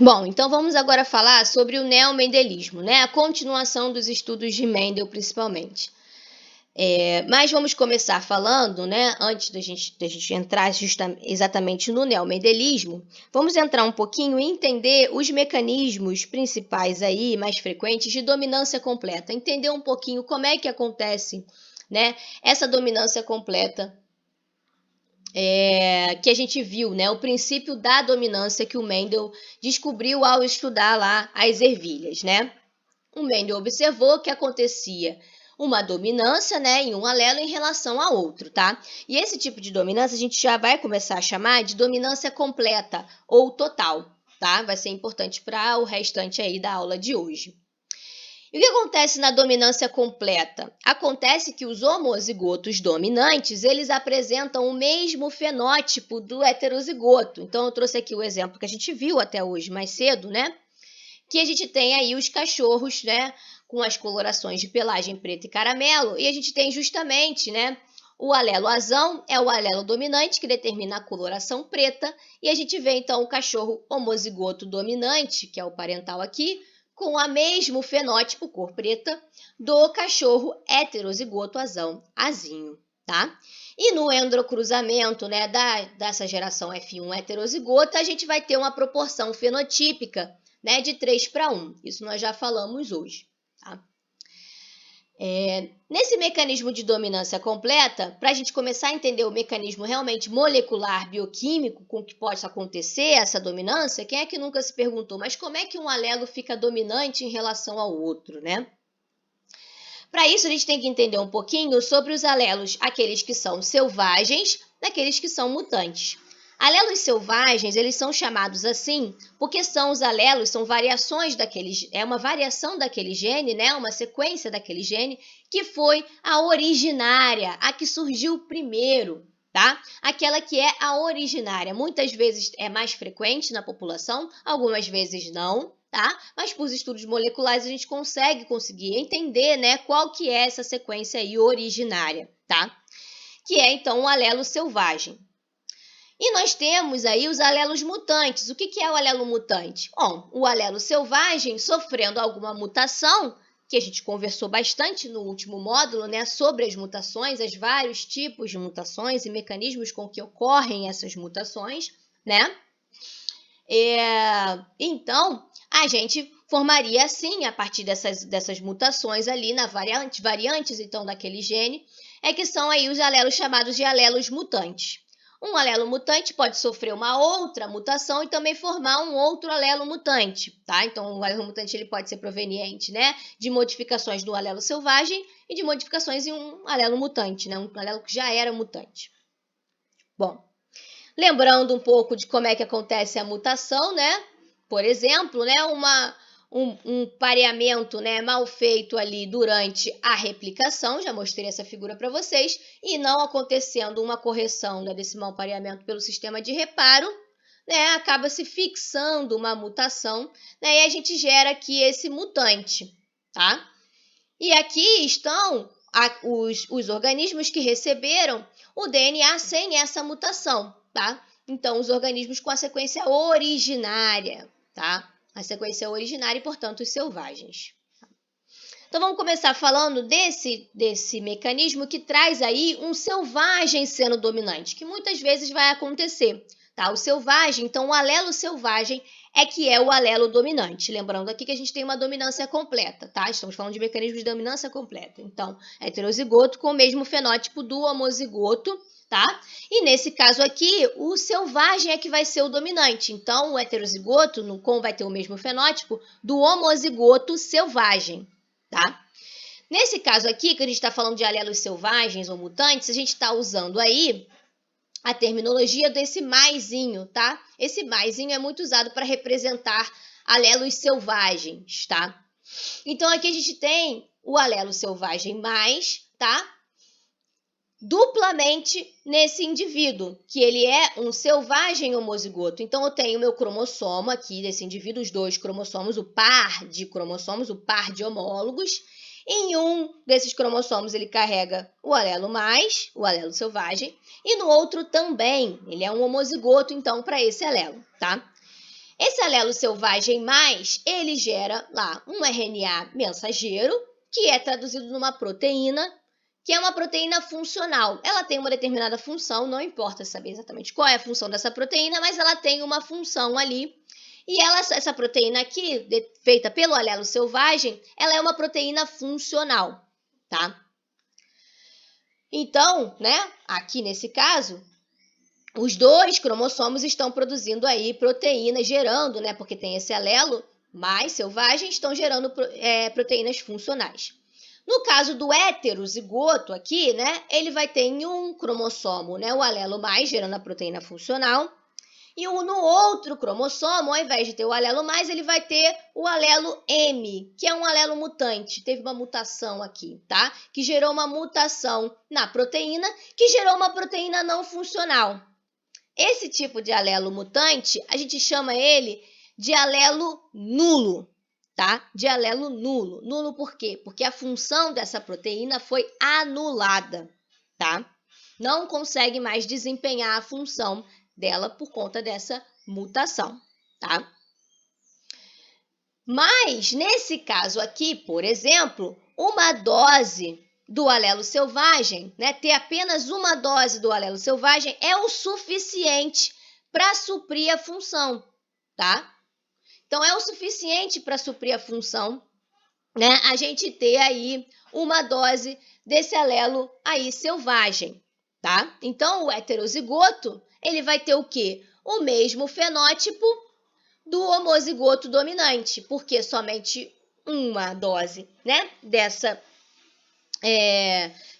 Bom, então vamos agora falar sobre o neomendelismo, né? A continuação dos estudos de Mendel, principalmente. Mas vamos começar falando, né? Antes da gente entrar exatamente no neomendelismo, vamos entrar um pouquinho e entender os mecanismos principais aí, mais frequentes, de dominância completa. Entender um pouquinho como é que acontece, né? Essa dominância completa que a gente viu, né? O princípio da dominância que o Mendel descobriu ao estudar lá as ervilhas, né? O Mendel observou que acontecia uma dominância, né, em um alelo em relação a outro, tá? E esse tipo de dominância a gente já vai começar a chamar de dominância completa ou total, tá? Vai ser importante para o restante aí da aula de hoje. E o que acontece na dominância completa? Acontece que os homozigotos dominantes, eles apresentam o mesmo fenótipo do heterozigoto. Então, eu trouxe aqui o exemplo que a gente viu até hoje, mais cedo, né? Que a gente tem aí os cachorros, né? Com as colorações de pelagem preta e caramelo. E a gente tem justamente, né? O alelo azão é o alelo dominante, que determina a coloração preta. E a gente vê, então, o cachorro homozigoto dominante, que é o parental aqui, com o mesmo fenótipo, cor preta, do cachorro heterozigoto azinho, tá? E no endocruzamento, né, dessa geração F1 heterozigota, a gente vai ter uma proporção fenotípica, né, de 3:1. Isso nós já falamos hoje, tá? Nesse mecanismo de dominância completa, para a gente começar a entender o mecanismo realmente molecular, bioquímico, com que pode acontecer essa dominância, quem é que nunca se perguntou, mas como é que um alelo fica dominante em relação ao outro, né? Para isso, a gente tem que entender um pouquinho sobre os alelos, aqueles que são selvagens, daqueles que são mutantes. Alelos selvagens, eles são chamados assim porque são os alelos, são variações uma variação daquele gene, né? Uma sequência daquele gene que foi a originária, a que surgiu primeiro, tá? Aquela que é a originária. Muitas vezes é mais frequente na população, algumas vezes não, tá? Mas por estudos moleculares a gente conseguir entender, né, qual que é essa sequência aí originária, tá? Que é então um alelo selvagem. E nós temos aí os alelos mutantes. O que é o alelo mutante? Bom, o alelo selvagem sofrendo alguma mutação, que a gente conversou bastante no último módulo, né, sobre as mutações, os vários tipos de mutações e mecanismos com que ocorrem essas mutações, né? Então, a gente formaria assim, a partir dessas mutações ali na variantes então daquele gene, que são aí os alelos chamados de alelos mutantes. Um alelo mutante pode sofrer uma outra mutação e também formar um outro alelo mutante, tá? Então, o alelo mutante ele pode ser proveniente, né, de modificações do alelo selvagem e de modificações em um alelo mutante, né, um alelo que já era mutante. Bom, lembrando um pouco de como é que acontece a mutação, né? Por exemplo, né, um pareamento, né, mal feito ali durante a replicação, já mostrei essa figura para vocês, e não acontecendo uma correção, né, desse mau pareamento pelo sistema de reparo, né, acaba se fixando uma mutação, né, e a gente gera aqui esse mutante, tá? E aqui estão os organismos que receberam o DNA sem essa mutação, tá? Então, os organismos com a sequência originária, tá? A sequência originária e, portanto, os selvagens. Então, vamos começar falando desse mecanismo que traz aí um selvagem sendo dominante, que muitas vezes vai acontecer, tá? O selvagem, então, o alelo selvagem que é o alelo dominante. Lembrando aqui que a gente tem uma dominância completa, tá? Estamos falando de mecanismos de dominância completa. Então, heterozigoto com o mesmo fenótipo do homozigoto, tá? E nesse caso aqui, o selvagem é que vai ser o dominante. Então, o heterozigoto vai ter o mesmo fenótipo do homozigoto selvagem, tá? Nesse caso aqui, que a gente está falando de alelos selvagens ou mutantes, a gente está usando aí a terminologia desse maisinho, tá? Esse maisinho é muito usado para representar alelos selvagens, tá? Então, aqui a gente tem o alelo selvagem mais, tá? Duplamente nesse indivíduo, que ele é um selvagem homozigoto. Então, eu tenho meu cromossomo aqui desse indivíduo, os dois cromossomos, o par de cromossomos, o par de homólogos. Em um desses cromossomos, ele carrega o alelo mais, o alelo selvagem, e no outro também. Ele é um homozigoto, então, para esse alelo, tá? Esse alelo selvagem mais, ele gera lá um RNA mensageiro, que é traduzido numa proteína, que é uma proteína funcional. Ela tem uma determinada função, não importa saber exatamente qual é a função dessa proteína, mas ela tem uma função ali. E essa proteína aqui, feita pelo alelo selvagem, ela é uma proteína funcional, tá? Então, né, aqui nesse caso, os dois cromossomos estão produzindo aí proteínas, gerando, né, porque tem esse alelo mais selvagem, estão gerando proteínas funcionais. No caso do heterozigoto aqui, né, ele vai ter em um cromossomo, né, o alelo mais gerando a proteína funcional, e no outro cromossomo, ao invés de ter o alelo mais, ele vai ter o alelo M, que é um alelo mutante. Teve uma mutação aqui, tá? Que gerou uma mutação na proteína, que gerou uma proteína não funcional. Esse tipo de alelo mutante, a gente chama ele de alelo nulo, tá? De alelo nulo. Nulo por quê? Porque a função dessa proteína foi anulada, tá? Não consegue mais desempenhar a função dela por conta dessa mutação, tá? Mas, nesse caso aqui, por exemplo, uma dose do alelo selvagem, né, ter apenas uma dose do alelo selvagem é o suficiente para suprir a função, tá? Então, é o suficiente para suprir a função, né, a gente ter aí uma dose desse alelo aí selvagem, tá? Então, o heterozigoto, ele vai ter o quê? O mesmo fenótipo do homozigoto dominante, porque somente uma dose, né,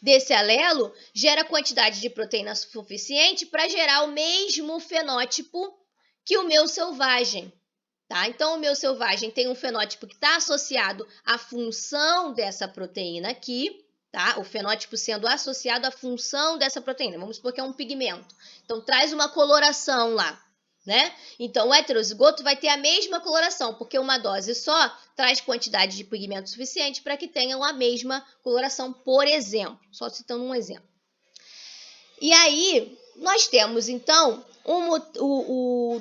desse alelo gera quantidade de proteína suficiente para gerar o mesmo fenótipo que o meu selvagem, tá? Então, o meu selvagem tem um fenótipo que está associado à função dessa proteína aqui, tá? O fenótipo sendo associado à função dessa proteína. Vamos supor que é um pigmento. Então, traz uma coloração lá, né? Então, o heterozigoto vai ter a mesma coloração, porque uma dose só traz quantidade de pigmento suficiente para que tenham a mesma coloração, por exemplo. Só citando um exemplo. E aí, nós temos, então, o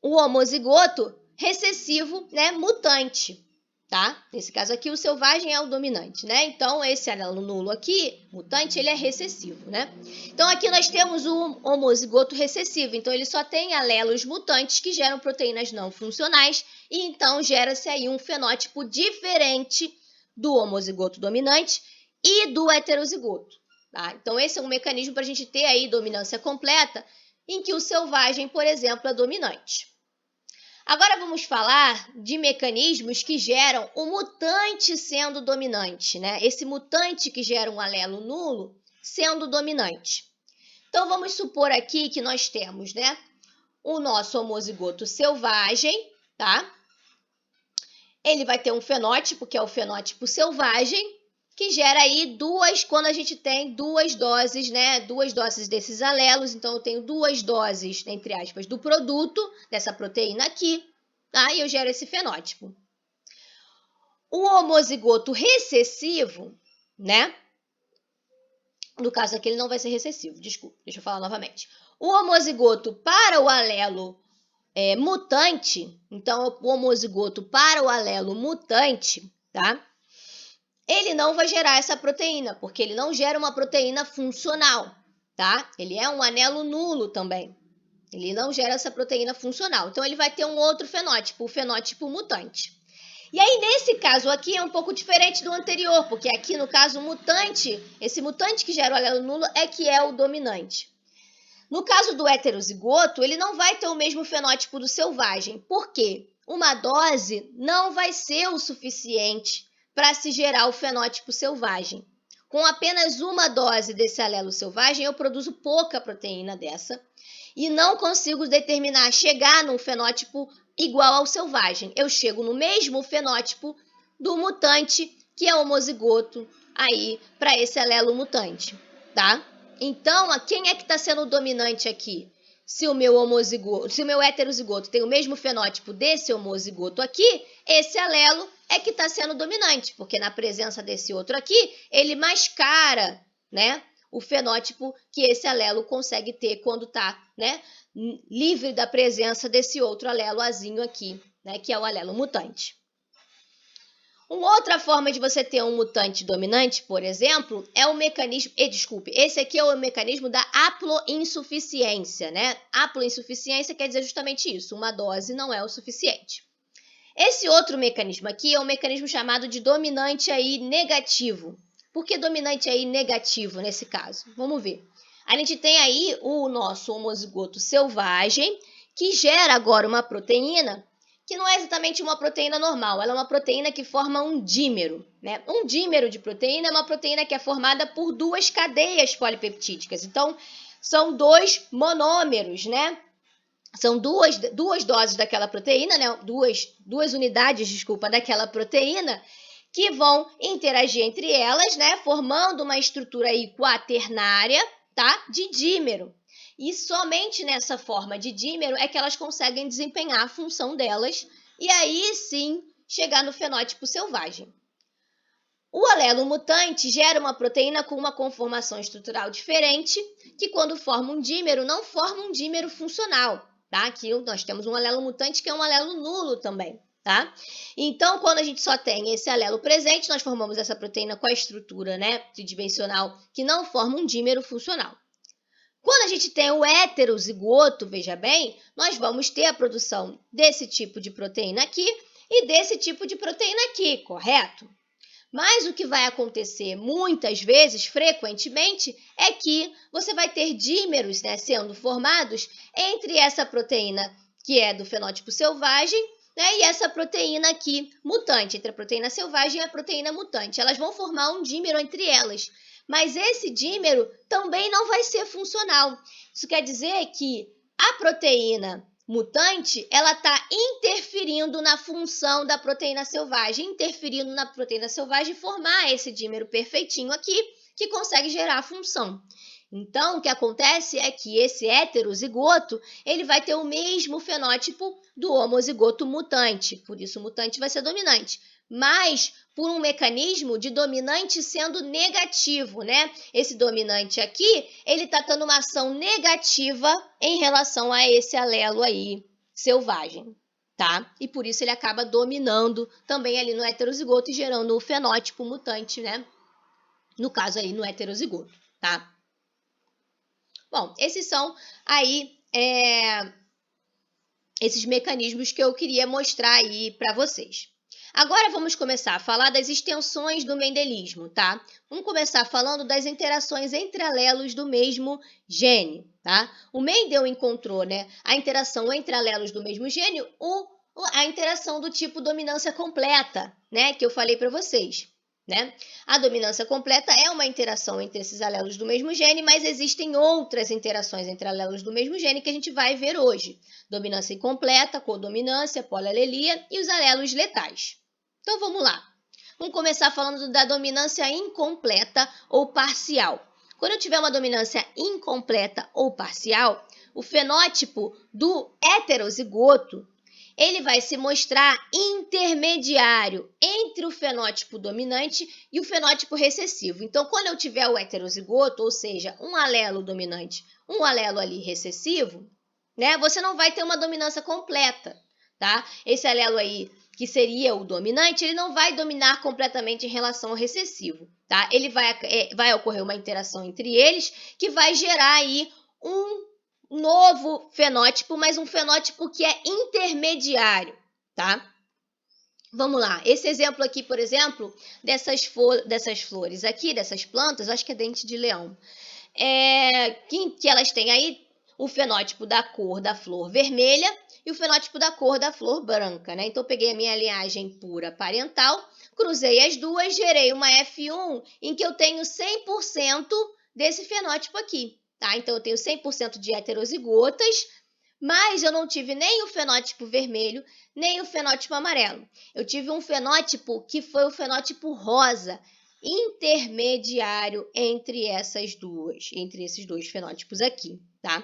homozigoto recessivo, né, mutante, tá? Nesse caso aqui, o selvagem é o dominante, né? Então, esse alelo nulo aqui, mutante, ele é recessivo, né? Então, aqui nós temos o homozigoto recessivo. Então, ele só tem alelos mutantes que geram proteínas não funcionais e, então, gera-se aí um fenótipo diferente do homozigoto dominante e do heterozigoto, tá? Então, esse é um mecanismo para a gente ter aí dominância completa em que o selvagem, por exemplo, é dominante. Agora vamos falar de mecanismos que geram o mutante sendo dominante, né? Esse mutante que gera um alelo nulo sendo dominante. Então vamos supor aqui que nós temos, né, o nosso homozigoto selvagem, tá? Ele vai ter um fenótipo, que é o fenótipo selvagem, que gera aí quando a gente tem duas doses, né? Duas doses desses alelos. Então, eu tenho duas doses, entre aspas, do produto, dessa proteína aqui, tá? E eu gero esse fenótipo. O homozigoto recessivo, né? No caso aqui, ele não vai ser recessivo, desculpa, deixa eu falar novamente. O homozigoto para o alelo mutante, então, o homozigoto para o alelo mutante, tá? Ele não vai gerar essa proteína, porque ele não gera uma proteína funcional, tá? Ele é um anelo nulo também. Ele não gera essa proteína funcional. Então, ele vai ter um outro fenótipo, o fenótipo mutante. E aí, nesse caso aqui, é um pouco diferente do anterior, porque aqui, no caso, o mutante, esse mutante que gera o alelo nulo é que é o dominante. No caso do heterozigoto, ele não vai ter o mesmo fenótipo do selvagem. Por quê? Uma dose não vai ser o suficiente para se gerar o fenótipo selvagem. Com apenas uma dose desse alelo selvagem, eu produzo pouca proteína dessa e não consigo chegar num fenótipo igual ao selvagem. Eu chego no mesmo fenótipo do mutante, que é o homozigoto, aí para esse alelo mutante, tá? Então, quem é que está sendo dominante aqui? Se o meu heterozigoto tem o mesmo fenótipo desse homozigoto aqui, esse alelo é que está sendo dominante, porque na presença desse outro aqui, ele mascara, né, o fenótipo que esse alelo consegue ter quando está, né, livre da presença desse outro alelo azinho aqui, né, que é o alelo mutante. Uma outra forma de você ter um mutante dominante, por exemplo, é o mecanismo... esse aqui é o mecanismo da haploinsuficiência, né? Haploinsuficiência quer dizer justamente isso, uma dose não é o suficiente. Esse outro mecanismo aqui é um mecanismo chamado de dominante aí negativo. Por que dominante aí negativo nesse caso? Vamos ver. A gente tem aí o nosso homozigoto selvagem, que gera agora uma proteína que não é exatamente uma proteína normal, ela é uma proteína que forma um dímero, né? Um dímero de proteína é uma proteína que é formada por duas cadeias polipeptídicas. Então, são dois monômeros, né? São duas doses daquela proteína, né? Duas unidades, desculpa, daquela proteína que vão interagir entre elas, né? Formando uma estrutura aí quaternária, tá? De dímero. E somente nessa forma de dímero é que elas conseguem desempenhar a função delas e aí sim chegar no fenótipo selvagem. O alelo mutante gera uma proteína com uma conformação estrutural diferente, que quando forma um dímero, não forma um dímero funcional, tá? Aqui nós temos um alelo mutante que é um alelo nulo também, tá? Então, quando a gente só tem esse alelo presente, nós formamos essa proteína com a estrutura, né, tridimensional, que não forma um dímero funcional. Quando a gente tem o heterozigoto, veja bem, nós vamos ter a produção desse tipo de proteína aqui e desse tipo de proteína aqui, correto? Mas o que vai acontecer muitas vezes, frequentemente, é que você vai ter dímeros, né, sendo formados entre essa proteína que é do fenótipo selvagem, né, e essa proteína aqui mutante, entre a proteína selvagem e a proteína mutante. Elas vão formar um dímero entre elas. Mas esse dímero também não vai ser funcional. Isso quer dizer que a proteína mutante, ela está interferindo na função da proteína selvagem, formar esse dímero perfeitinho aqui, que consegue gerar a função. Então, o que acontece é que esse heterozigoto, ele vai ter o mesmo fenótipo do homozigoto mutante, por isso o mutante vai ser dominante. Mas por um mecanismo de dominante sendo negativo, né? Esse dominante aqui, ele está tendo uma ação negativa em relação a esse alelo aí selvagem, tá? E por isso ele acaba dominando também ali no heterozigoto e gerando o fenótipo mutante, né? No caso aí no heterozigoto, tá? Bom, esses são aí esses mecanismos que eu queria mostrar aí para vocês. Agora vamos começar a falar das extensões do mendelismo, tá? Vamos começar falando das interações entre alelos do mesmo gene, tá? O Mendel encontrou, né, a interação entre alelos do mesmo gene, a interação do tipo dominância completa, né, que eu falei para vocês, né? A dominância completa é uma interação entre esses alelos do mesmo gene, mas existem outras interações entre alelos do mesmo gene que a gente vai ver hoje. Dominância incompleta, codominância, polialelia e os alelos letais. Então, vamos lá. Vamos começar falando da dominância incompleta ou parcial. Quando eu tiver uma dominância incompleta ou parcial, o fenótipo do heterozigoto, ele vai se mostrar intermediário entre o fenótipo dominante e o fenótipo recessivo. Então, quando eu tiver o heterozigoto, ou seja, um alelo dominante, um alelo ali recessivo, né, você não vai ter uma dominância completa, tá? Esse alelo aí, que seria o dominante, ele não vai dominar completamente em relação ao recessivo, tá? Ele vai ocorrer uma interação entre eles que vai gerar aí um novo fenótipo, mas um fenótipo que é intermediário, tá? Vamos lá, esse exemplo aqui, por exemplo, dessas flores aqui, dessas plantas, acho que é dente de leão, que elas têm aí o fenótipo da cor da flor vermelha e o fenótipo da cor da flor branca, né? Então, eu peguei a minha linhagem pura parental, cruzei as duas, gerei uma F1 em que eu tenho 100% desse fenótipo aqui, tá? Então, eu tenho 100% de heterozigotas, mas eu não tive nem o fenótipo vermelho, nem o fenótipo amarelo. Eu tive um fenótipo que foi o fenótipo rosa, intermediário entre esses dois fenótipos aqui, tá?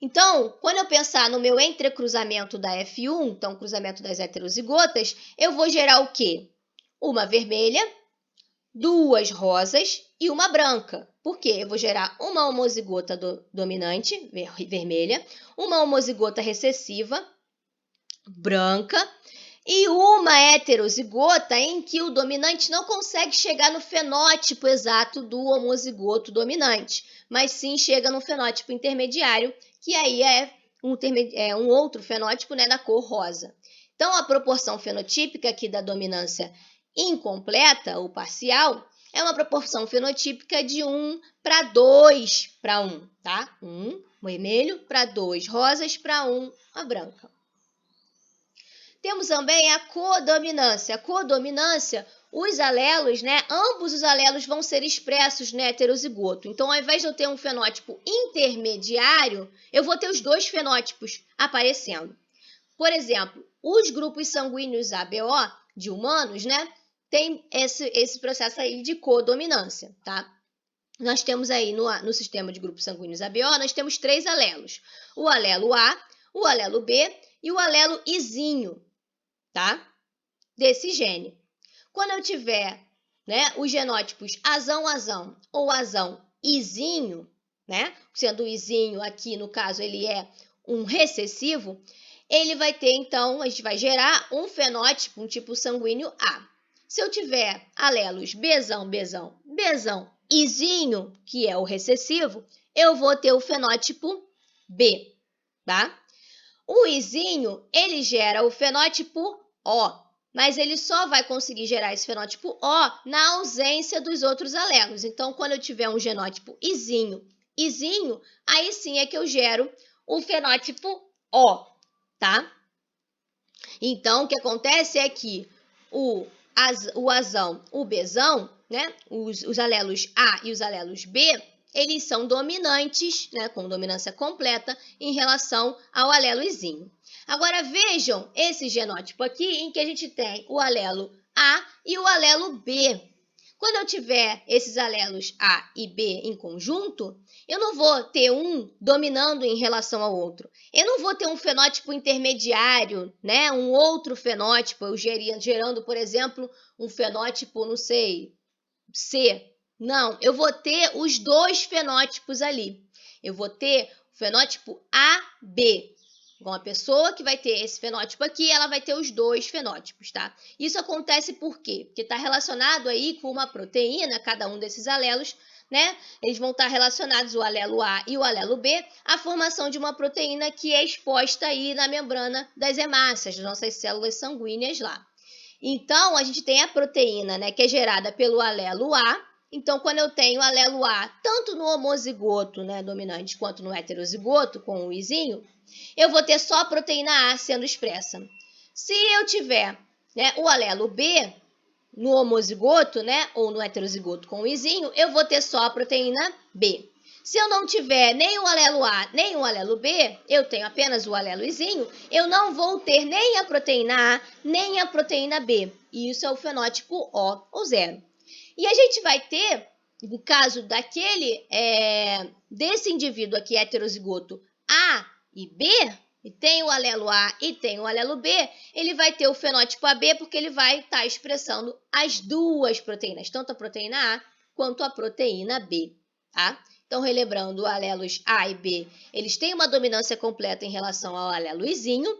Então, quando eu pensar no meu entrecruzamento da F1, então cruzamento das heterozigotas, eu vou gerar o quê? Uma vermelha, duas rosas e uma branca. Por quê? Eu vou gerar uma homozigota dominante, vermelha, uma homozigota recessiva, branca, e uma heterozigota em que o dominante não consegue chegar no fenótipo exato do homozigoto dominante, mas sim chega no fenótipo intermediário, que aí é um outro fenótipo, né, da cor rosa. Então, a proporção fenotípica aqui da dominância incompleta ou parcial é uma proporção fenotípica de 1 para 2 para 1, tá? 1 vermelho para 2 rosas para 1 a branca. Temos também a codominância. A codominância, os alelos, né? Ambos os alelos vão ser expressos no heterozigoto. Então, ao invés de eu ter um fenótipo intermediário, eu vou ter os dois fenótipos aparecendo. Por exemplo, os grupos sanguíneos ABO de humanos, né? Tem esse processo aí de codominância, tá? Nós temos aí no sistema de grupos sanguíneos ABO, nós temos 3 alelos. O alelo A, o alelo B e o alelo Izinho, tá? Desse gene. Quando eu tiver, né, os genótipos azão ou azão Izinho, né? Sendo o Izinho aqui, no caso, ele é um recessivo, ele vai ter, então, a gente vai gerar um fenótipo, um tipo sanguíneo A. Se eu tiver alelos Bzão, Izinho, que é o recessivo, eu vou ter o fenótipo B, tá? O Izinho, ele gera o fenótipo O, mas ele só vai conseguir gerar esse fenótipo O na ausência dos outros alelos. Então, quando eu tiver um genótipo Izinho, aí sim é que eu gero o fenótipo O, tá? Então, o que acontece é que o azão, o Bzão, né? Os alelos A e os alelos B, eles são dominantes, né, com dominância completa, em relação ao alelo Izinho. Agora, vejam esse genótipo aqui, em que a gente tem o alelo A e o alelo B. Quando eu tiver esses alelos A e B em conjunto, eu não vou ter um dominando em relação ao outro. Eu não vou ter um fenótipo intermediário, né? Um outro fenótipo, eu gerando, por exemplo, um fenótipo, não sei, C. Não, eu vou ter os dois fenótipos ali. Eu vou ter o fenótipo AB. Uma pessoa que vai ter esse fenótipo aqui, ela vai ter os dois fenótipos, tá? Isso acontece por quê? Porque está relacionado aí com uma proteína, cada um desses alelos, né? Eles vão estar relacionados, o alelo A e o alelo B, à formação de uma proteína que é exposta aí na membrana das hemácias, das nossas células sanguíneas lá. Então, a gente tem a proteína, né, que é gerada pelo alelo A. Então, quando eu tenho o alelo A, tanto no homozigoto, né, dominante, quanto no heterozigoto, com o Izinho, eu vou ter só a proteína A sendo expressa. Se eu tiver, né, o alelo B no homozigoto, né, ou no heterozigoto com o Izinho, eu vou ter só a proteína B. Se eu não tiver nem o alelo A, nem o alelo B, eu tenho apenas o alelo Izinho, eu não vou ter nem a proteína A, nem a proteína B. E isso é o fenótipo O ou 0. E a gente vai ter, no caso desse indivíduo aqui heterozigoto A e B, e tem o alelo A e tem o alelo B, ele vai ter o fenótipo AB porque ele vai estar expressando as duas proteínas, tanto a proteína A quanto a proteína B, tá? Então, relembrando, alelos A e B, eles têm uma dominância completa em relação ao alelo Izinho,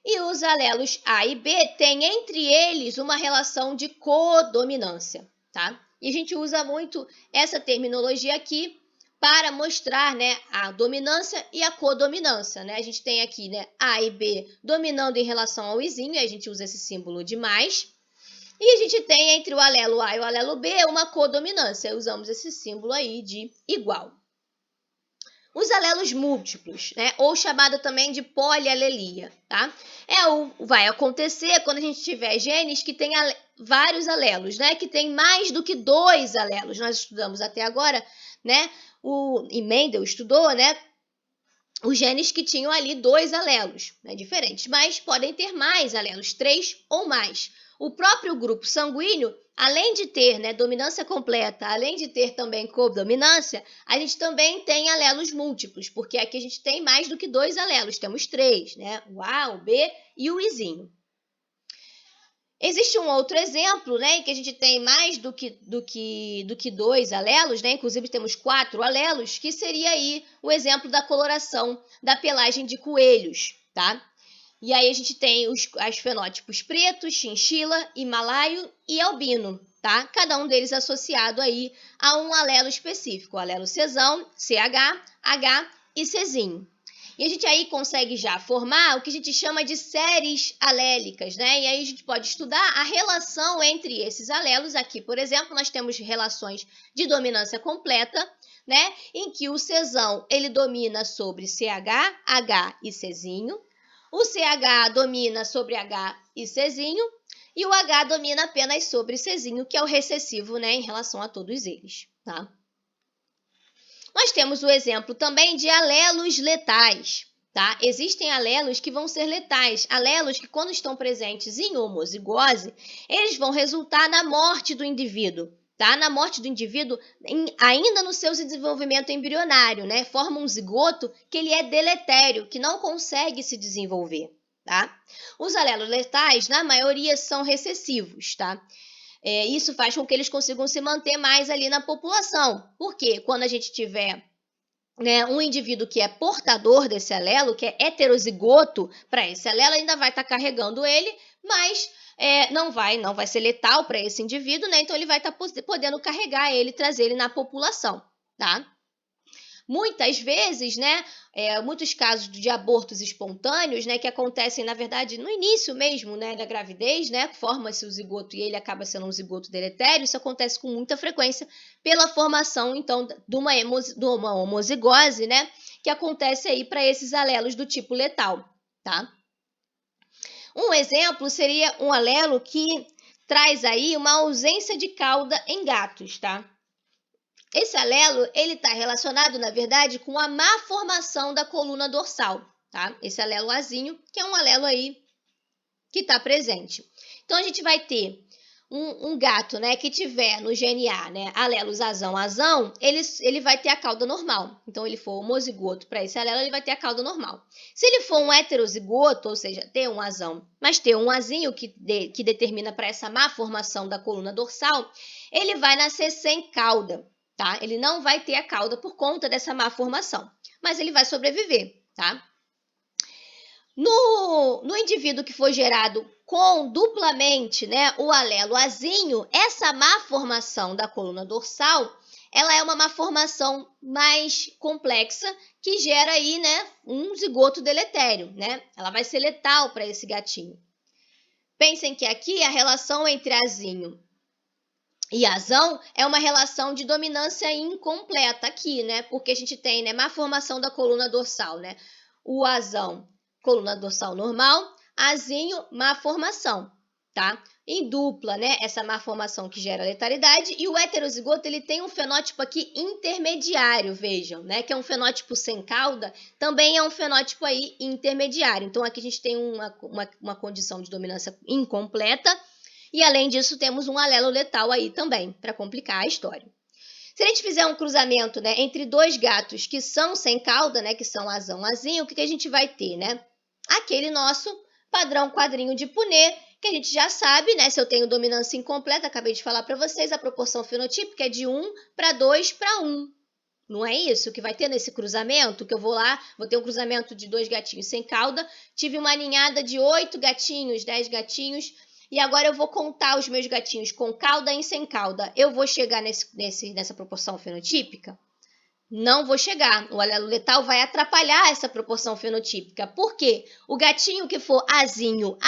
e os alelos A e B têm entre eles uma relação de codominância, tá? E a gente usa muito essa terminologia aqui para mostrar, né, a dominância e a codominância, né? A gente tem aqui, né, A e B dominando em relação ao Izinho, e a gente usa esse símbolo de mais. E a gente tem entre o alelo A e o alelo B uma codominância, usamos esse símbolo aí de igual. Os alelos múltiplos, né, ou chamado também de polialelia, tá? Vai acontecer quando a gente tiver genes que têm vários alelos, né, que tem mais do que 2 alelos. Nós estudamos até agora, né, e Mendel estudou, né, os genes que tinham ali 2 alelos, né, diferentes, mas podem ter mais alelos, 3 ou mais. O próprio grupo sanguíneo, além de ter, né, dominância completa, além de ter também codominância, a gente também tem alelos múltiplos, porque aqui a gente tem mais do que 2 alelos, temos 3, né, o A, o B e o Izinho. Existe um outro exemplo, né, em que a gente tem mais do que 2 alelos, né, inclusive temos 4 alelos, que seria aí o exemplo da coloração da pelagem de coelhos, tá? E aí a gente tem os fenótipos preto, chinchila, himalaio e albino, tá? Cada um deles associado aí a um alelo específico, o alelo Czão, CH, H e Czinho. E a gente aí consegue já formar o que a gente chama de séries alélicas, né? E aí a gente pode estudar a relação entre esses alelos. Aqui, por exemplo, nós temos relações de dominância completa, né? Em que o Czão, ele domina sobre CH, H e Czinho. O CH domina sobre H e Czinho. E o H domina apenas sobre Czinho, que é o recessivo, né? Em relação a todos eles, tá? Nós temos o exemplo também de alelos letais, tá? Existem alelos que vão ser letais, alelos que quando estão presentes em homozigose, eles vão resultar na morte do indivíduo, tá? Na morte do indivíduo ainda no seu desenvolvimento embrionário, né? Forma um zigoto que ele é deletério, que não consegue se desenvolver, tá? Os alelos letais, na maioria, são recessivos, tá? Isso faz com que eles consigam se manter mais ali na população. Porque quando a gente tiver, né, um indivíduo que é portador desse alelo, que é heterozigoto para esse alelo, ainda vai estar carregando ele, mas não vai ser letal para esse indivíduo, né? Então ele vai estar podendo carregar ele, trazer ele na população, tá? Muitas vezes, né, muitos casos de abortos espontâneos, né, que acontecem, na verdade, no início mesmo, né, da gravidez, né, forma-se o zigoto e ele acaba sendo um zigoto deletério, isso acontece com muita frequência pela formação, então, de uma homozigose, né, que acontece aí para esses alelos do tipo letal, tá? Um exemplo seria um alelo que traz aí uma ausência de cauda em gatos, tá? Esse alelo, ele está relacionado, na verdade, com a má formação da coluna dorsal, tá? Esse alelo Azinho, que é um alelo aí que está presente. Então, a gente vai ter um gato, né, que tiver no GNA, né, alelos azão, ele vai ter a cauda normal. Então, ele for homozigoto para esse alelo, ele vai ter a cauda normal. Se ele for um heterozigoto, ou seja, ter um azão, mas ter um azinho que determina para essa má formação da coluna dorsal, ele vai nascer sem cauda. Tá? Ele não vai ter a cauda por conta dessa má formação, mas ele vai sobreviver, tá? No indivíduo que foi gerado com duplamente, né, o alelo Azinho, essa má formação da coluna dorsal, ela é uma má formação mais complexa que gera aí, né, um zigoto deletério, né? Ela vai ser letal para esse gatinho. Pensem que aqui a relação entre Azinho e azão é uma relação de dominância incompleta aqui, né? Porque a gente tem, né, má formação da coluna dorsal, né? O azão, coluna dorsal normal, azinho, má formação, tá? Em dupla, né? Essa má formação que gera letalidade. E o heterozigoto, ele tem um fenótipo aqui intermediário, vejam, né? Que é um fenótipo sem cauda, também é um fenótipo aí intermediário. Então, aqui a gente tem uma condição de dominância incompleta. E, além disso, temos um alelo letal aí também, para complicar a história. Se a gente fizer um cruzamento, né, entre dois gatos que são sem cauda, né, que são azão-azinho, o que a gente vai ter, né? Aquele nosso padrão quadrinho de Punnett, que a gente já sabe, né? Se eu tenho dominância incompleta, acabei de falar para vocês, a proporção fenotípica é de 1 para 2 para 1. Não é isso que vai ter nesse cruzamento? Que eu vou lá, vou ter um cruzamento de 2 gatinhos sem cauda, tive uma ninhada de 8 gatinhos, 10 gatinhos, e agora eu vou contar os meus gatinhos com cauda e sem cauda. Eu vou chegar nessa proporção fenotípica? Não vou chegar. O alelo letal vai atrapalhar essa proporção fenotípica. Por quê? O gatinho que for azinho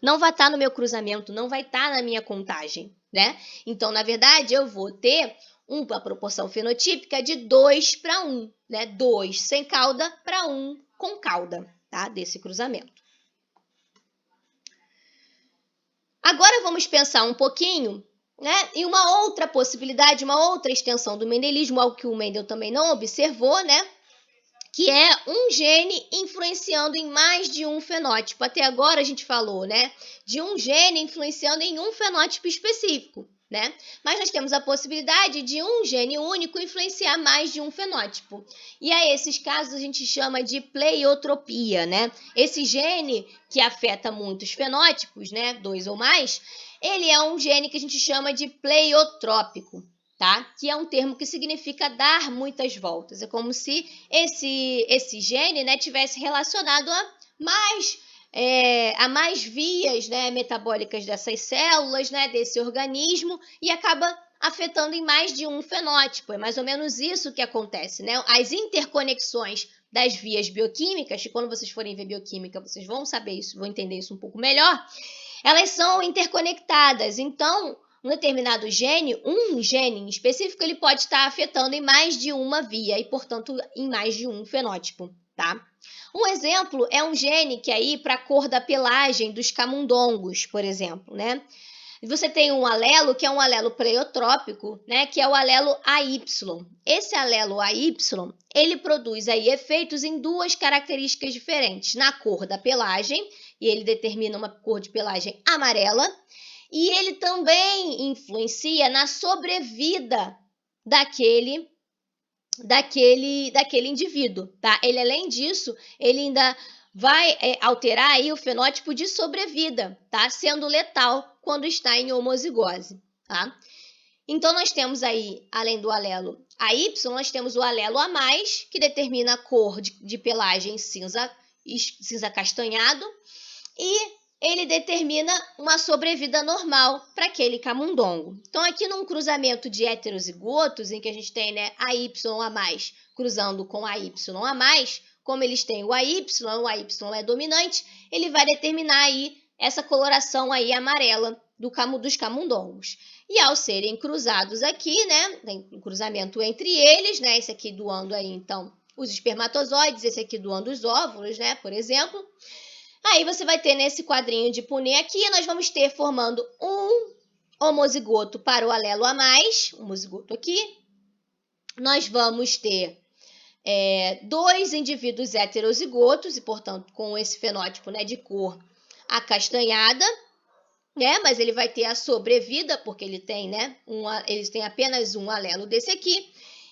não vai estar no meu cruzamento, não vai estar na minha contagem, né? Então, na verdade, eu vou ter uma proporção fenotípica de 2 para 1, né? 2 sem cauda para 1 com cauda, tá? Desse cruzamento. Agora vamos pensar um pouquinho, né, em uma outra possibilidade, uma outra extensão do mendelismo, algo que o Mendel também não observou, né, que é um gene influenciando em mais de um fenótipo. Até agora a gente falou, né, de um gene influenciando em um fenótipo específico, né? Mas nós temos a possibilidade de um gene único influenciar mais de um fenótipo. E a esses casos a gente chama de pleiotropia, né? Esse gene que afeta muitos fenótipos, né, 2 ou mais, ele é um gene que a gente chama de pleiotrópico, tá? Que é um termo que significa dar muitas voltas. É como se esse gene, né, tivesse relacionado a mais vias, né, metabólicas dessas células, né, desse organismo, e acaba afetando em mais de um fenótipo. É mais ou menos isso que acontece, né? As interconexões das vias bioquímicas, que quando vocês forem ver bioquímica, vocês vão saber isso, vão entender isso um pouco melhor, elas são interconectadas. Então, um determinado gene, um gene em específico, ele pode estar afetando em mais de uma via e, portanto, em mais de um fenótipo, tá? Um exemplo é um gene que aí para a cor da pelagem dos camundongos, por exemplo, né? Você tem um alelo que é um alelo pleiotrópico, né, que é o alelo AY. Esse alelo AY, ele produz aí efeitos em duas características diferentes, na cor da pelagem, e ele determina uma cor de pelagem amarela, e ele também influencia na sobrevida daquele indivíduo, tá? Ele, além disso, ele ainda vai alterar aí o fenótipo de sobrevida, tá? Sendo letal quando está em homozigose, tá? Então, nós temos aí, além do alelo AY, nós temos o alelo A+, que determina a cor de pelagem cinza castanhado, e ele determina uma sobrevida normal para aquele camundongo. Então, aqui num cruzamento de heterozigotos, em que a gente tem, né, AY a mais cruzando com AY a mais, como eles têm o AY é dominante, ele vai determinar aí essa coloração aí amarela dos camundongos. E ao serem cruzados aqui, né, tem um cruzamento entre eles, né, esse aqui doando aí, então, os espermatozoides, esse aqui doando os óvulos, né, por exemplo. Aí você vai ter nesse quadrinho de Punnett aqui, nós vamos ter formando um homozigoto para o alelo A+, um homozigoto aqui. Nós vamos ter 2 indivíduos heterozigotos, e portanto com esse fenótipo, né, de cor acastanhada, né, mas ele vai ter a sobrevida, porque ele tem, né, eles têm apenas um alelo desse aqui.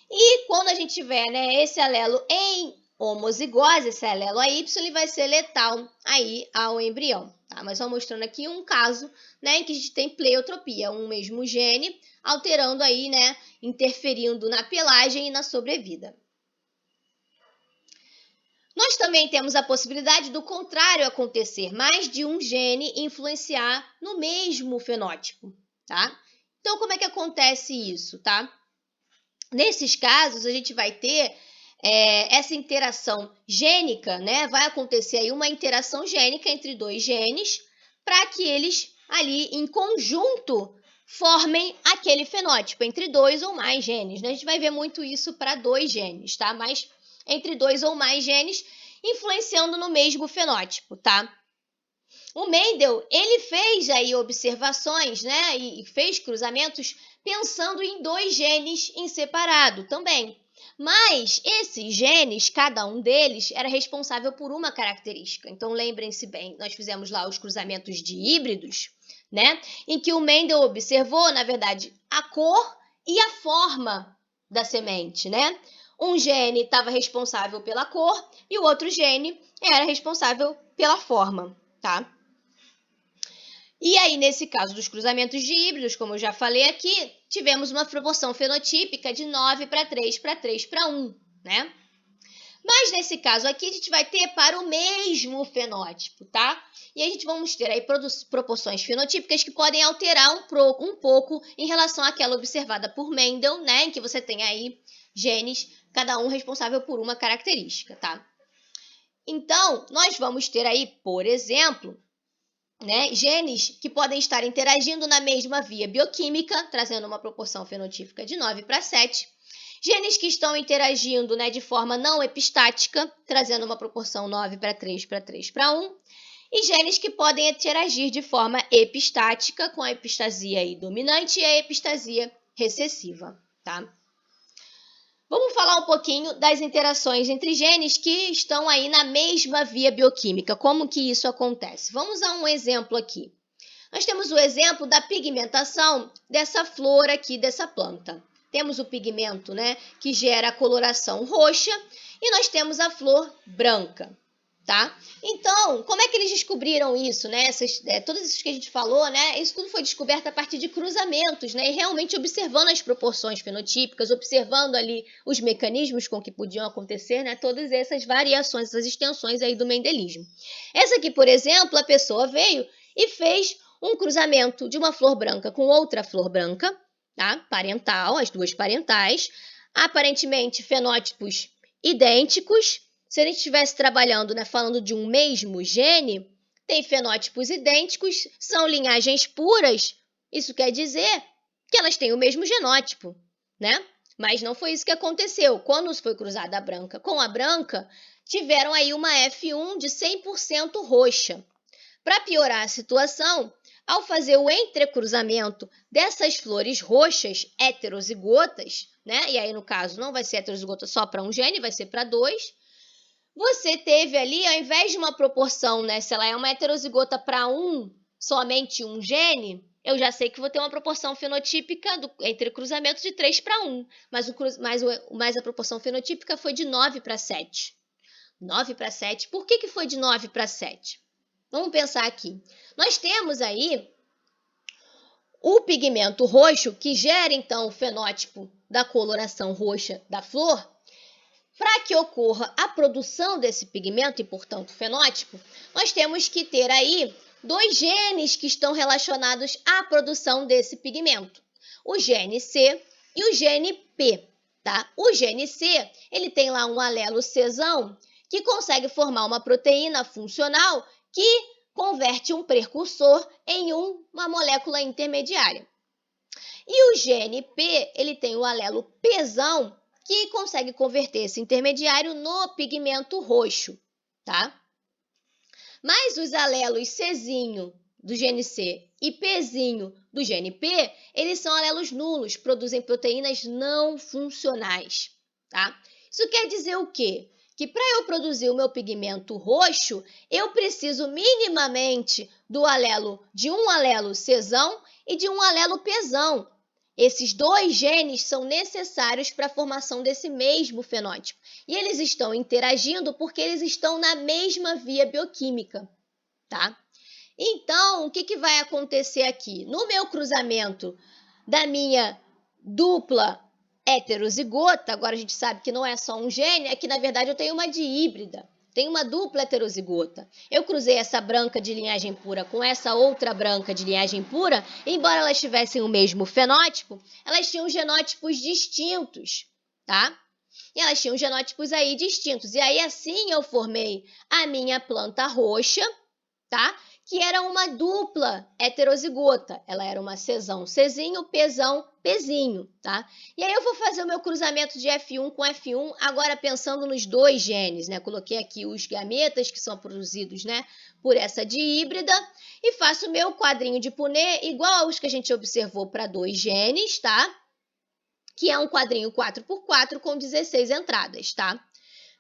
E quando a gente tiver, né, esse alelo em homozigose, esse alelo AY, ele vai ser letal aí ao embrião, tá? Mas só mostrando aqui um caso, né, em que a gente tem pleiotropia, um mesmo gene alterando aí, né, interferindo na pelagem e na sobrevida. Nós também temos a possibilidade do contrário acontecer, mais de um gene influenciar no mesmo fenótipo, tá? Então, como é que acontece isso, tá? Nesses casos, a gente vai ter essa interação gênica, né? Vai acontecer aí uma interação gênica entre 2 genes para que eles ali em conjunto formem aquele fenótipo, entre 2 ou mais genes, né? A gente vai ver muito isso para 2 genes, tá? Mas entre 2 ou mais genes influenciando no mesmo fenótipo, tá? O Mendel, ele fez aí observações, né, e fez cruzamentos pensando em 2 genes em separado também. Mas esses genes, cada um deles, era responsável por uma característica. Então, lembrem-se bem, nós fizemos lá os cruzamentos de híbridos, né, em que o Mendel observou, na verdade, a cor e a forma da semente, né? Um gene estava responsável pela cor e o outro gene era responsável pela forma, tá? E aí, nesse caso dos cruzamentos de híbridos, como eu já falei aqui, tivemos uma proporção fenotípica de 9 para 3 para 3 para 1, né? Mas nesse caso aqui, a gente vai ter para o mesmo fenótipo, tá? E a gente vamos ter aí proporções fenotípicas que podem alterar um pouco em relação àquela observada por Mendel, né? Em que você tem aí genes, cada um responsável por uma característica, tá? Então, nós vamos ter aí, por exemplo, né, genes que podem estar interagindo na mesma via bioquímica, trazendo uma proporção fenotípica de 9 para 7. Genes que estão interagindo, né, de forma não epistática, trazendo uma proporção 9 para 3 para 3 para 1. E genes que podem interagir de forma epistática, com a epistasia aí dominante e a epistasia recessiva, tá? Vamos falar um pouquinho das interações entre genes que estão aí na mesma via bioquímica. Como que isso acontece? Vamos a um exemplo aqui. Nós temos o exemplo da pigmentação dessa flor aqui, dessa planta. Temos o pigmento, né, que gera a coloração roxa, e nós temos a flor branca, tá? Então, como é que eles descobriram isso, né? Todos isso que a gente falou, né? Isso tudo foi descoberto a partir de cruzamentos, né? E realmente observando as proporções fenotípicas, observando ali os mecanismos com que podiam acontecer, né? Todas essas variações, essas extensões aí do mendelismo. Essa aqui, por exemplo, a pessoa veio e fez um cruzamento de uma flor branca com outra flor branca, tá? Parental, as duas parentais, aparentemente fenótipos idênticos. Se a gente estivesse trabalhando, né, falando de um mesmo gene, tem fenótipos idênticos, são linhagens puras, isso quer dizer que elas têm o mesmo genótipo, né? Mas não foi isso que aconteceu. Quando foi cruzada a branca com a branca, tiveram aí uma F1 de 100% roxa. Para piorar a situação, ao fazer o entrecruzamento dessas flores roxas heterozigotas, né? E aí, no caso, não vai ser heterozigota só para um gene, vai ser para dois. Você teve ali, ao invés de uma proporção, né? Se ela é uma heterozigota para somente um gene, eu já sei que vou ter uma proporção fenotípica entre cruzamento de 3 para 1. Mas a proporção fenotípica foi de 9 para 7. 9 para 7. Por que foi de 9 para 7? Vamos pensar aqui. Nós temos aí o pigmento roxo, que gera, então, o fenótipo da coloração roxa da flor. Para que ocorra a produção desse pigmento e, portanto, fenótipo, nós temos que ter aí dois genes que estão relacionados à produção desse pigmento. O gene C e o gene P, tá? O gene C, ele tem lá um alelo Czão que consegue formar uma proteína funcional que converte um precursor em uma molécula intermediária. E o gene P, ele tem o alelo Pzão, que consegue converter esse intermediário no pigmento roxo, tá? Mas os alelos Czinho do gene C e Pzinho do gene P, eles são alelos nulos, produzem proteínas não funcionais, tá? Isso quer dizer o quê? Que para eu produzir o meu pigmento roxo, eu preciso minimamente de um alelo Czão e de um alelo Pzão. Esses dois genes são necessários para a formação desse mesmo fenótipo. E eles estão interagindo porque eles estão na mesma via bioquímica, tá? Então, o que vai acontecer aqui? No meu cruzamento da minha dupla heterozigota, agora a gente sabe que não é só um gene, é que na verdade eu tenho uma dihíbrida. Tem uma dupla heterozigota. Eu cruzei essa branca de linhagem pura com essa outra branca de linhagem pura, embora elas tivessem o mesmo fenótipo, elas tinham genótipos distintos, tá? E elas tinham genótipos aí distintos. E aí assim eu formei a minha planta roxa, tá? Que era uma dupla heterozigota. Ela era uma Czão, Czinho, Pzão, Pzinho, tá? E aí eu vou fazer o meu cruzamento de F1 com F1, agora pensando nos dois genes, né? Coloquei aqui os gametas que são produzidos, né, por essa dihíbrida e faço o meu quadrinho de Punnett igual aos que a gente observou para dois genes, tá? Que é um quadrinho 4x4 com 16 entradas, tá?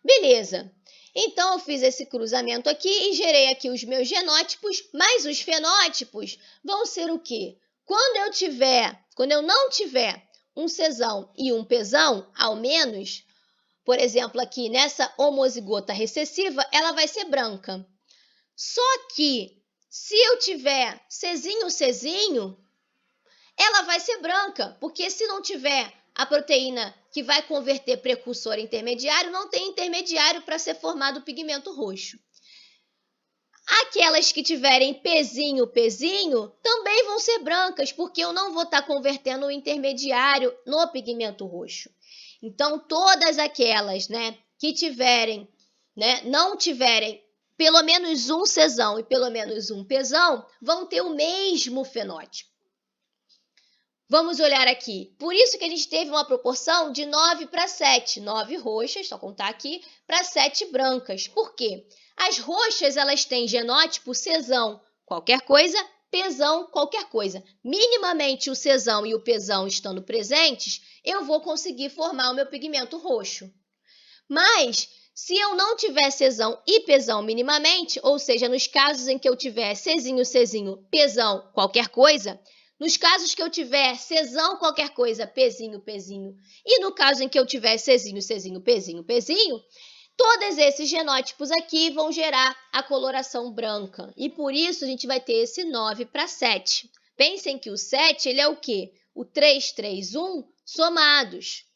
Beleza. Então, eu fiz esse cruzamento aqui e gerei aqui os meus genótipos, mas os fenótipos vão ser o quê? Quando eu não tiver um Czão e um Pzão, ao menos, por exemplo, aqui nessa homozigota recessiva, ela vai ser branca. Só que, se eu tiver Czinho, ela vai ser branca, porque se não tiver a proteína que vai converter precursor intermediário, não tem intermediário para ser formado o pigmento roxo. Aquelas que tiverem Pzinho também vão ser brancas, porque eu não vou estar convertendo o intermediário no pigmento roxo. Então, todas aquelas, né, que tiverem, né, não tiverem pelo menos um Czão e pelo menos um Pzão, vão ter o mesmo fenótipo. Vamos olhar aqui. Por isso que a gente teve uma proporção de 9 para 7. 9 roxas, só contar aqui, para 7 brancas. Por quê? As roxas, elas têm genótipo Czão, qualquer coisa, Pzão, qualquer coisa. Minimamente o Czão e o Pzão estando presentes, eu vou conseguir formar o meu pigmento roxo. Mas, Se eu não tiver Czão e Pzão minimamente, ou seja, nos casos em que eu tiver Czinho, Czinho, Pzão, qualquer coisa, nos casos que eu tiver Czão, qualquer coisa, Pzinho, Pzinho, e no caso em que eu tiver Czinho, Czinho, Pzinho, Pzinho, todos esses genótipos aqui vão gerar a coloração branca. E por isso a gente vai ter esse 9 para 7. Pensem que o 7 ele é o quê? O 3, 3, 1 somados.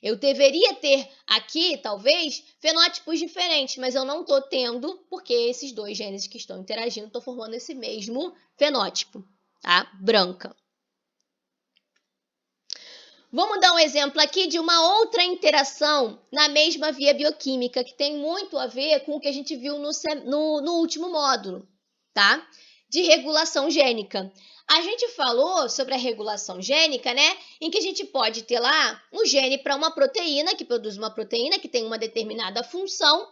Eu deveria ter aqui, talvez, fenótipos diferentes, mas eu não estou tendo, porque esses dois genes que estão interagindo estão formando esse mesmo fenótipo, tá? Branca. Vamos dar um exemplo aqui de uma outra interação na mesma via bioquímica, que tem muito a ver com o que a gente viu no último módulo, tá? De regulação gênica. A gente falou sobre a regulação gênica, né? Em que a gente pode ter lá um gene para uma proteína, que produz uma proteína que tem uma determinada função,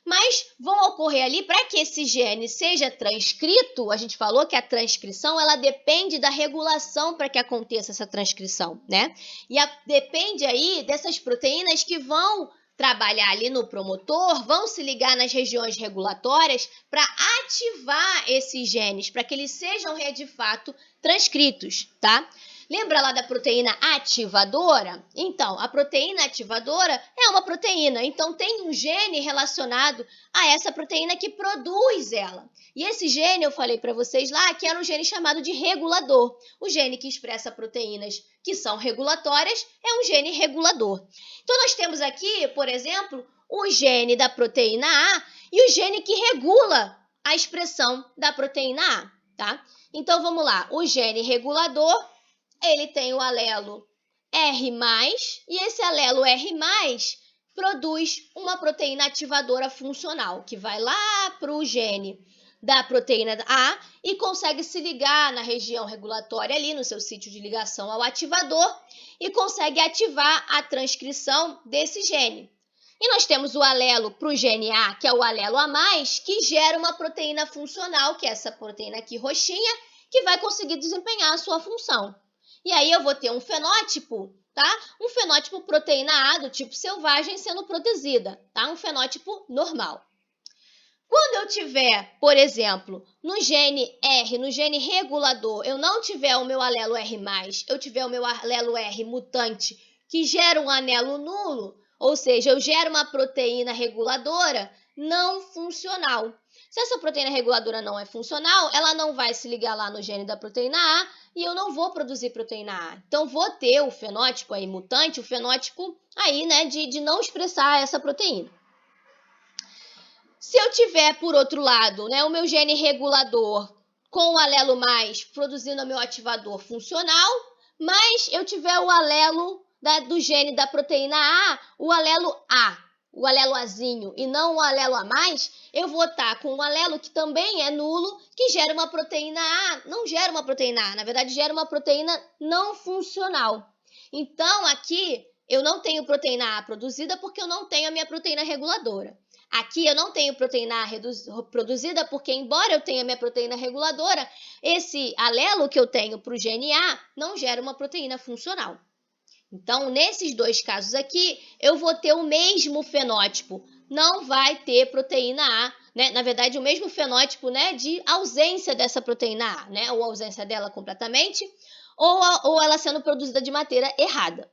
mas vão ocorrer ali, para que esse gene seja transcrito, a gente falou que a transcrição, ela depende da regulação para que aconteça essa transcrição, né? E depende aí dessas proteínas que vão trabalhar ali no promotor, vão se ligar nas regiões regulatórias para ativar esses genes, para que eles sejam de fato transcritos, tá? Lembra lá da proteína ativadora? Então, a proteína ativadora é uma proteína, então tem um gene relacionado a essa proteína que produz ela. E esse gene, eu falei para vocês lá, que era um gene chamado de regulador. O gene que expressa proteínas que são regulatórias é um gene regulador. Então, nós temos aqui, por exemplo, o gene da proteína A e o gene que regula a expressão da proteína A, tá? Então, vamos lá. O gene regulador, ele tem o alelo R+, e esse alelo R+, produz uma proteína ativadora funcional, que vai lá para o gene da proteína A e consegue se ligar na região regulatória ali, no seu sítio de ligação ao ativador, e consegue ativar a transcrição desse gene. E nós temos o alelo para o gene A, que é o alelo A+, que gera uma proteína funcional, que é essa proteína aqui roxinha, que vai conseguir desempenhar a sua função. E aí eu vou ter um fenótipo, tá? Um fenótipo proteína A do tipo selvagem sendo produzida, tá? Um fenótipo normal. Quando eu tiver, por exemplo, no gene R, no gene regulador, eu não tiver o meu alelo R+, eu tiver o meu alelo R mutante, que gera um anelo nulo, ou seja, eu gero uma proteína reguladora não funcional. Se essa proteína reguladora não é funcional, ela não vai se ligar lá no gene da proteína A e eu não vou produzir proteína A. Então, vou ter o fenótipo aí mutante, o fenótipo aí, né, de não expressar essa proteína. Se eu tiver, por outro lado, né, o meu gene regulador com o alelo mais produzindo o meu ativador funcional, mas eu tiver o alelo do gene da proteína A, o alelo A, o alelo Azinho, e não o alelo A+, eu vou estar com um alelo que também é nulo, que gera uma proteína A, não gera uma proteína A, na verdade gera uma proteína não funcional. Então, aqui, eu não tenho proteína A produzida porque eu não tenho a minha proteína reguladora. Aqui eu não tenho proteína A produzida porque, embora eu tenha minha proteína reguladora, esse alelo que eu tenho para o gene A não gera uma proteína funcional. Então, nesses dois casos aqui, eu vou ter o mesmo fenótipo. Não vai ter proteína A, né? Na verdade, o mesmo fenótipo, né, de ausência dessa proteína A, né? Ou ausência dela completamente, ou ela sendo produzida de maneira errada.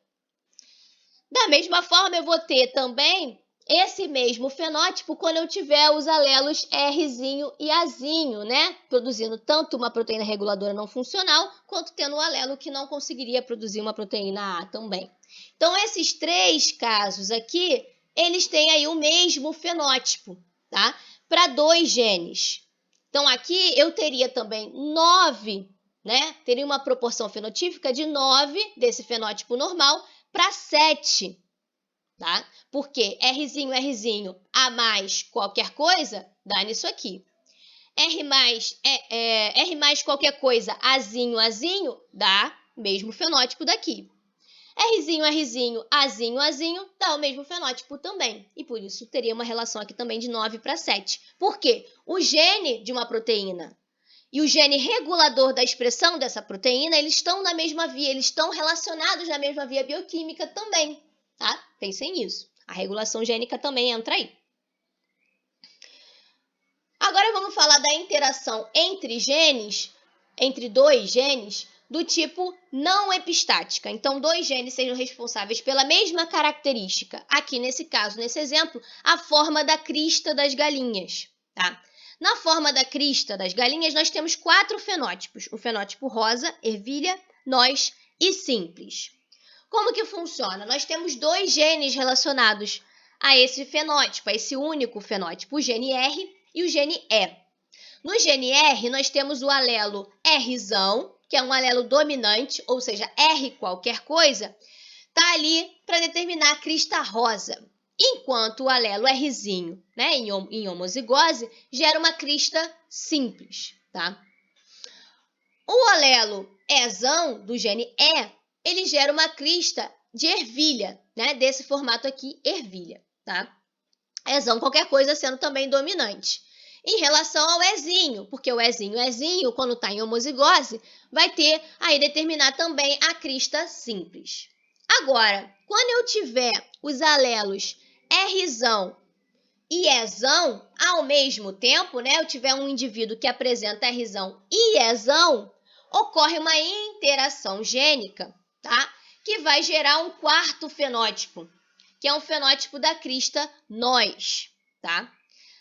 Da mesma forma, eu vou ter também esse mesmo fenótipo quando eu tiver os alelos Rzinho e Azinho, né? Produzindo tanto uma proteína reguladora não funcional, quanto tendo um alelo que não conseguiria produzir uma proteína A também. Então, esses três casos aqui, eles têm aí o mesmo fenótipo, tá? Para dois genes. Então, aqui eu teria também 9, né? Teria uma proporção fenotípica de 9 desse fenótipo normal para 7. Tá? Porque Rzinho, Rzinho, A mais qualquer coisa, dá nisso aqui. R mais qualquer coisa, Azinho, Azinho, dá mesmo fenótipo daqui. Rzinho, Rzinho, Azinho, Azinho, dá o mesmo fenótipo também. E por isso teria uma relação aqui também de 9 para 7. Por quê? O gene de uma proteína e o gene regulador da expressão dessa proteína, eles estão na mesma via, eles estão relacionados na mesma via bioquímica também. Tá? Pensem nisso. A regulação gênica também entra aí. Agora vamos falar da interação entre genes, entre dois genes, do tipo não epistática. Então, dois genes sejam responsáveis pela mesma característica. Aqui, nesse caso, nesse exemplo, a forma da crista das galinhas, tá? Na forma da crista das galinhas, nós temos 4 fenótipos. O fenótipo rosa, ervilha, nós e simples. Como que funciona? Nós temos 2 genes relacionados a esse fenótipo, a esse único fenótipo, o gene R e o gene E. No gene R, nós temos o alelo Rzão, que é um alelo dominante, ou seja, R qualquer coisa, está ali para determinar a crista rosa. Enquanto o alelo Rzinho, né, em homozigose, gera uma crista simples, tá? O alelo Ezão, do gene E, ele gera uma crista de ervilha, né, desse formato aqui, ervilha, tá? Ezão qualquer coisa sendo também dominante. Em relação ao Ezinho, porque o Ezinho, quando está em homozigose, vai ter aí determinar também a crista simples. Agora, quando eu tiver os alelos Rzão e Ezão ao mesmo tempo, né? Eu tiver um indivíduo que apresenta Rzão e Ezão, ocorre uma interação gênica, tá? Que vai gerar um quarto fenótipo, que é um fenótipo da crista nós, tá?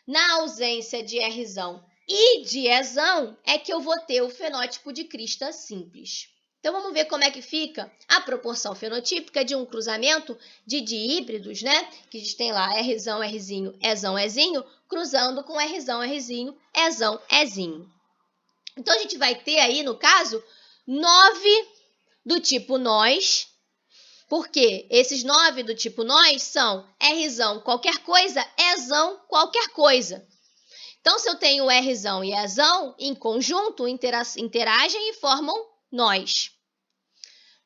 Na ausência de Rzão e de Ezão, é que eu vou ter o fenótipo de crista simples. Então, vamos ver como é que fica a proporção fenotípica de um cruzamento de dihíbridos, né? Que a gente tem lá Rzão, Rzinho, Ezão, Ezinho, cruzando com Rzão, Rzinho, Ezão, Ezinho. Então, a gente vai ter aí, no caso, 9 do tipo nós, porque esses 9 do tipo nós são Rzão qualquer coisa, Ezão qualquer coisa. Então, se eu tenho Rzão e Ezão, em conjunto, interagem e formam nós.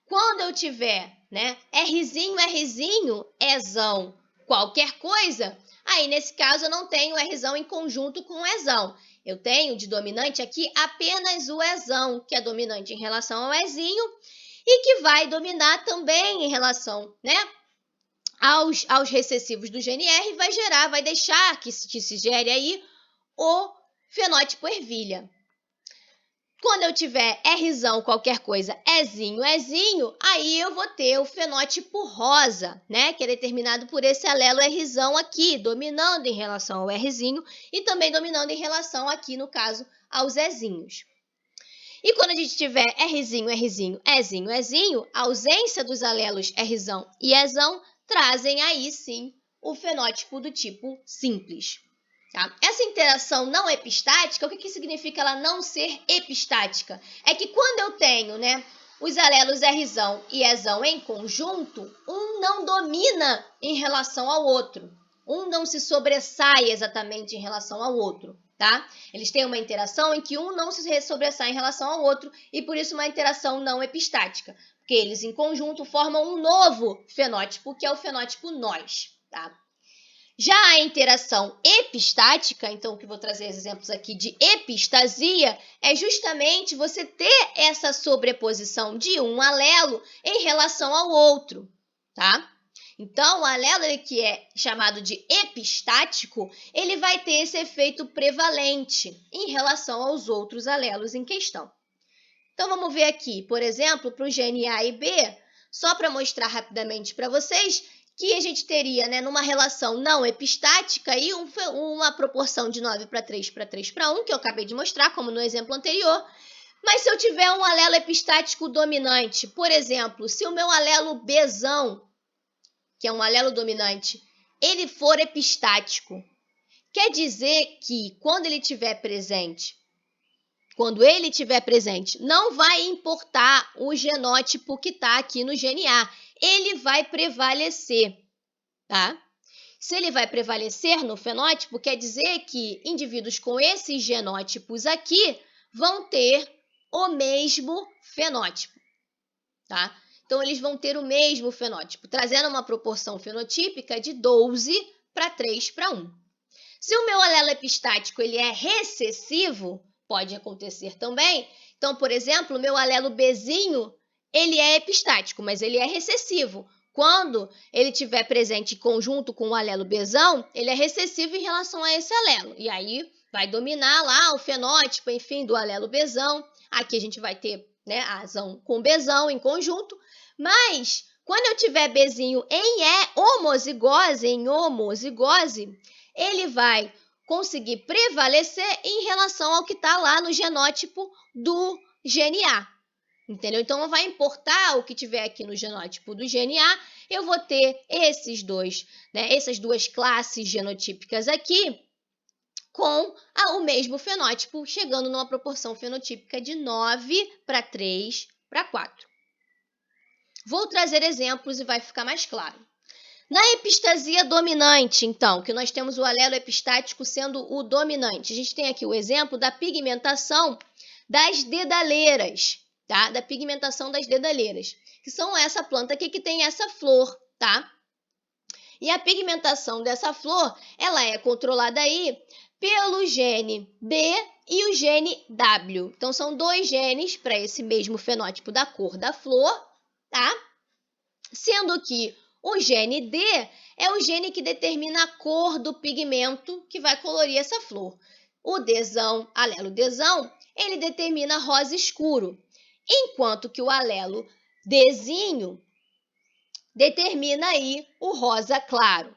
Quando eu tiver, né, Rzinho, Ezão, qualquer coisa, aí nesse caso eu não tenho Rzão em conjunto com Ezão. Eu tenho de dominante aqui apenas o Ezão, que é dominante em relação ao Ezinho, e que vai dominar também em relação, né, aos recessivos do gene R, vai deixar que se gere aí o fenótipo ervilha. Quando eu tiver Rzão qualquer coisa, Ezinho, aí eu vou ter o fenótipo rosa, né? Que é determinado por esse alelo Rzão aqui, dominando em relação ao Rzinho e também dominando em relação aqui, no caso, aos Ezinhos. E quando a gente tiver Rzinho, Ezinho, a ausência dos alelos Rzão e Ezão trazem aí sim o fenótipo do tipo simples. Tá? Essa interação não epistática, o que significa ela não ser epistática? É que quando eu tenho, né, os alelos Rzão e Ezão em conjunto, um não domina em relação ao outro. Um não se sobressai exatamente em relação ao outro, tá? Eles têm uma interação em que um não se sobressai em relação ao outro e por isso uma interação não epistática, porque eles em conjunto formam um novo fenótipo, que é o fenótipo nós, tá? Já a interação epistática, então que vou trazer exemplos aqui de epistasia, é justamente você ter essa sobreposição de um alelo em relação ao outro, tá? Então, o alelo que é chamado de epistático, ele vai ter esse efeito prevalente em relação aos outros alelos em questão. Então, vamos ver aqui, por exemplo, para o gene A e B, só para mostrar rapidamente para vocês, que a gente teria, né, numa relação não epistática aí uma proporção de 9 para 3 para 3 para 1, que eu acabei de mostrar, como no exemplo anterior. Mas se eu tiver um alelo epistático dominante, por exemplo, se o meu alelo Bzão, que é um alelo dominante, ele for epistático, quer dizer que quando ele estiver presente, não vai importar o genótipo que está aqui no gene A. Ele vai prevalecer, tá? Se ele vai prevalecer no fenótipo, quer dizer que indivíduos com esses genótipos aqui vão ter o mesmo fenótipo, tá? Então, eles vão ter o mesmo fenótipo, trazendo uma proporção fenotípica de 12 para 3 para 1. Se o meu alelo epistático ele é recessivo, pode acontecer também. Então, por exemplo, o meu alelo Bzinho, ele é epistático, mas ele é recessivo. Quando ele estiver presente em conjunto com o alelo Bzão, ele é recessivo em relação a esse alelo. E aí, vai dominar lá o fenótipo, enfim, do alelo Bzão. Aqui a gente vai ter, né, a azão com Bzão em conjunto, mas quando eu tiver Bzinho em homozigose, ele vai conseguir prevalecer em relação ao que está lá no genótipo do gene A. Entendeu? Então, não vai importar o que tiver aqui no genótipo do gene A, eu vou ter essas duas classes genotípicas aqui com o mesmo fenótipo, chegando numa proporção fenotípica de 9:3:4. Vou trazer exemplos e vai ficar mais claro. Na epistasia dominante, então, que nós temos o alelo epistático sendo o dominante, a gente tem aqui o exemplo da pigmentação das dedaleiras, tá? Da pigmentação das dedaleiras, que são essa planta aqui que tem essa flor, tá? E a pigmentação dessa flor, ela é controlada aí pelo gene B e o gene W. Então, são dois genes para esse mesmo fenótipo da cor da flor, tá? Sendo que o gene D é o gene que determina a cor do pigmento que vai colorir essa flor. O Dzão, alelo Dzão, ele determina rosa escuro, enquanto que o alelo Dzinho determina aí o rosa claro.